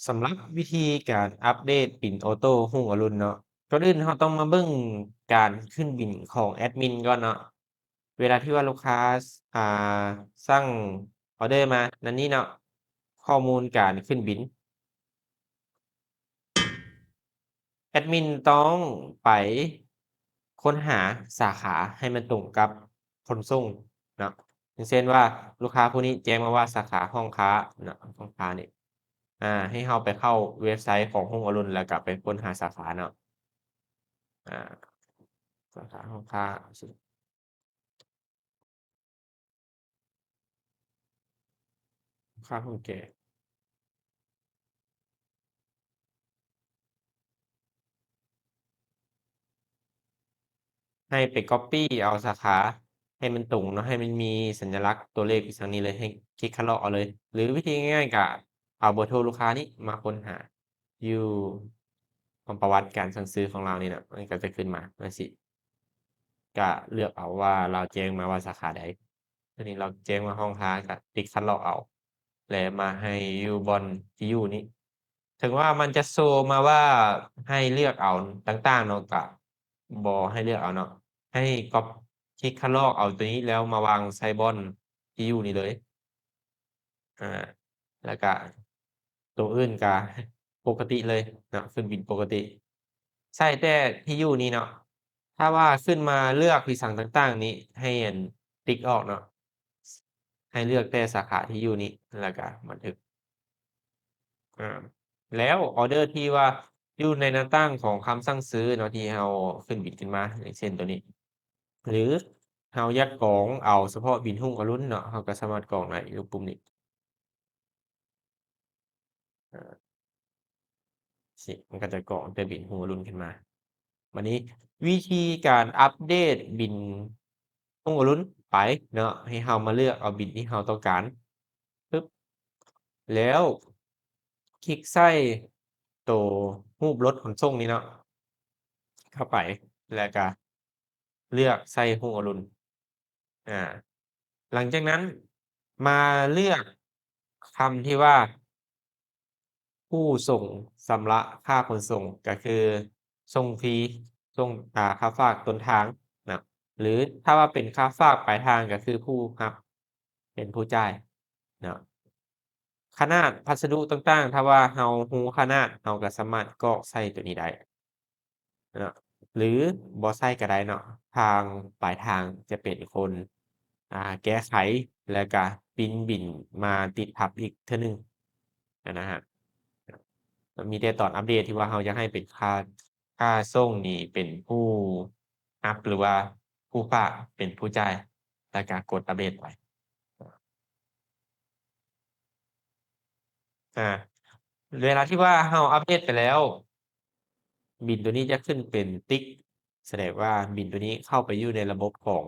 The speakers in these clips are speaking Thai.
สำหรับวิธีการอัปเดตบิลออโต้รู้อรุณเนาะก่อนอื่นเราต้องมาเบิ่งการขึ้นบิลของแอดมินก่อนเนาะเวลาที่ว่าลูกค้าอ่าสั่งออร์เดอร์มานั่นนี่เนาะข้อมูลการขึ้นบิลแอดมินต้องไปค้นหาสาขาให้มันตรงกับขนส่งเนาะอย่างเช่นว่าลูกค้าผู้นี้แจ้งมาว่าสาขาห้องค้าเนาะห้องค้านี่ให้เราไปเข้าเว็บไซต์ของรุ่งอรุณแล้วก็ไปค้นหาสาขาเนาะ อ่าสาขาห้องค้าสิค่าคนแก่ให้ไปก๊อบปี้เอาสาขาให้มันตรงเนาะให้มันมีสัญลักษณ์ตัวเลขอยู่ทางนี้เลยให้คลิกคัดลอกเอาเลยหรือวิธีง่ายๆก็เอาเบอร์โทรลูกค้านี้มาค้นหาอยู่ของประวัติการสั่งซื้อของเรานี่น่ะมันก็จะขึ้นมาจั่งซี้ก็เลือกเอาว่าเราแจ้งมาว่าสาขาใดทีนี้เราแจ้งว่าห้องค้าก็ติ๊กคัดลอกเอาแล้วมาให้อยู่บอนที่อยู่นี้ ถึงว่ามันจะโชว์มาว่าให้เลือกเอาต่างๆเนาะก็บ่ให้เลือกเอาเนาะให้ก๊อบคลิกคัดลอกเอาตัวนี้แล้วมาวางใส่บ่อนที่อยู่นี่เลยอาแล้วก็ตัวอื่นก็ปกติเลยเนาะขึ้นบิลปกติใช่แต่ที่อยู่นี่เนาะถ้าว่าขึ้นมาเลือกที่สั่งต่างๆนี้ให้อันติ๊กออกเนาะให้เลือกแต่สาขาที่อยู่นี้แล้วก็บันทึก อาแล้วออร์เดอร์ที่ว่าอยู่ในแนวตั้งของคำสั่งซื้อเนาะที่เราขึ้นบิลขึ้นมาอย่างเช่นตัวนี้หรือเราอยากกรองเอาเฉพาะบิลรุ่งอรุณเนาะเราก็สามารถกรองได้อยู่ปุ่มนี้อาสิมันก็จะกรองแต่บิลรุ่งอรุณขึ้นมาบัดนี้วิธีการอัปเดตบิลรุ่งอรุณไปเนาะให้เรามาเลือกเอาบิลที่เราต้องการปึ๊บแล้วคลิกใส่ตัวรูปรถขนส่งนี้เนาะ เข้าไปแล้วก็เลือกใส่รุ่งอรุณอาหลังจากนั้นมาเลือกคำที่ว่าผู้ส่งชำระค่าขนส่งก็คือส่งฟรีส่งค่าฝากต้นทางนะหรือถ้าว่าเป็นค่าฝากปลายทางก็คือผู้รับเป็นผู้จ่ายเนาะขนาดพัสดุต่างๆถ้าว่าเรารู้ขนาดเราก็สามารถกรอกใส่ตัวนี้ได้ เนาะหรือบ่ใช้ก็ได้เนาะทางปลายทางจะเป็นคนแก้ไขแล้วก็พรินต์บิลมาติดทับอีกเทื่อหนึ่งนะครับมันมีแต่ตอนอัปเดตที่ว่าเราอยากให้เป็นค่าส่งนี่เป็นผู้รับหรือว่าผู้ฝากเป็นผู้จ่ายแล้วก็กดอัปเดตไปอาเวลาที่ว่าเราอัปเดตไปแล้วบิลตัวนี้จะขึ้นเป็นติ๊กแสดงว่าบิลตัวนี้เข้าไปอยู่ในระบบของ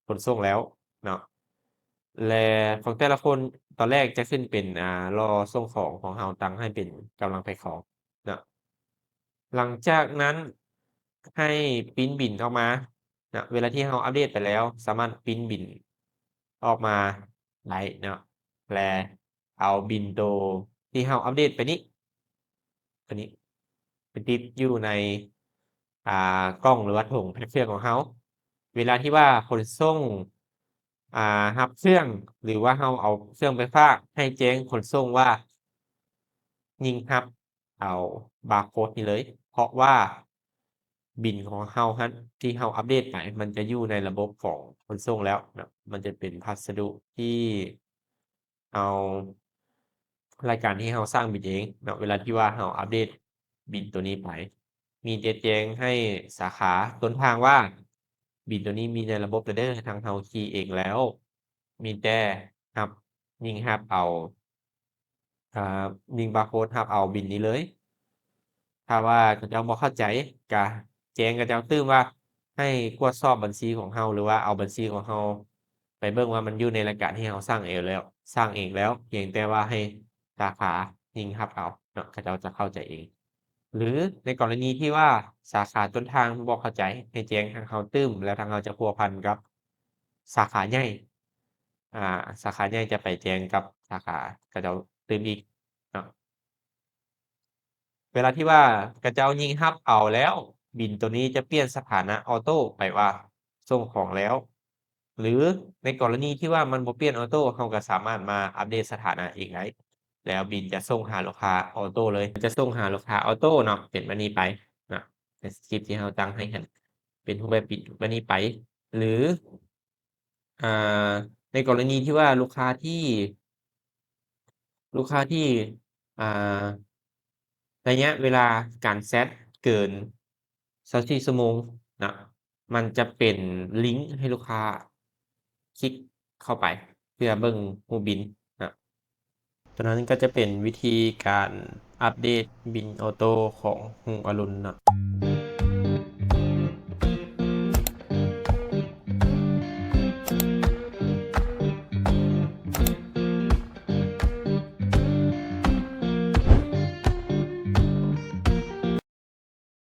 ขนส่งแล้วเนาะ และของแต่ละคนตอนแรกจะขึ้นเป็นรอส่งของเราตั้งให้เป็นกำลังแพ็กของเนาะหลังจากนั้นให้พรินต์บิลออกมานะเวลาที่เราอัปเดตไปแล้วสามารถพรินต์บิลออกมาได้เนาะและเอาบิลตัวที่เราอัปเดตไปนี้ตัวนี้ไปติดอยู่ในกล้องหรือว่าถุงพระเครื่องของเราเวลาที่ว่าขนส่งรับเครื่องหรือว่าเราเอาเครื่องไปฝากให้แจ้งขนส่งว่ายิงรับเอาบาร์โคดนี้เลยเพราะว่าบิลของเรานั้นที่เราอัปเดตไปมันจะอยู่ในระบบของขนส่งแล้วเนาะมันจะเป็นพัสดุที่เอารายการที่เราสร้างบิลเองเนาะเวลาที่ว่าเราอัปเดตบิลตัวนี้ไปมีจะแจ้งให้สาขาต้นทางว่าบิลตัวนี้มีในระบบแล้วเด้อทางเราคีย์เองแล้วมีแต่รับยิงรับเอาอ่ายิงบาร์โคดรับเอาบิลนี้เลย ถ้าว่าเขาเจ้าบ่เข้าใจก็แจ้งเขาเจ้าตืมว่าให้ตรวจสอบบัญชีของเราหรือว่าเอาบัญชีของเราไปเบิ่งว่ามันอยู่ในรายการที่เราสร้างเองแล้วเพียงแต่ว่าให้สาขายิงรับเอาเนาะเขาเจ้าจะเข้าใจเองหรือในกรณีที่ว่าสาขาต้นทางบ่เข้าใจให้แจ้งทางเราตืมแล้วทางเราจะพัวพันกับสาขาใหญ่อ่าสาขาใหญ่จะไปแจ้งกับสาขาเขาเจ้าตืมอีกเนาะ เวลาที่ว่ากระเจ้ายิงรับเอาแล้ว บิลตัวนี้จะเปลี่ยนสถานะออโตไปว่าส่งของแล้ว หรือในกรณีที่ว่ามันบ่เปลี่ยนออโตเราก็สามารถมาอัปเดตสถานะเองได้แล้วบิลจะส่งหาลูกค้าออโตเลยจะส่งหาลูกค้าออโตเนาะเป็นแบบนี้ไปเนาะในสกริปต์ที่เราตั้งให้หั้นเป็นรูปแบบบิลแบบนี้ไป หรืออ่าในกรณีที่ว่าลูกค้าที่อ่าระยะเวลาการเซตเกิน24ชั่วโมงนะมันจะเป็นลิงก์ให้ลูกค้าคลิกเข้าไปเพื่อเบิ่งรูปบิลนะตัวนั้นก็จะเป็นวิธีการอัปเดตบิลออโตของรุ่งอรุณเนาะ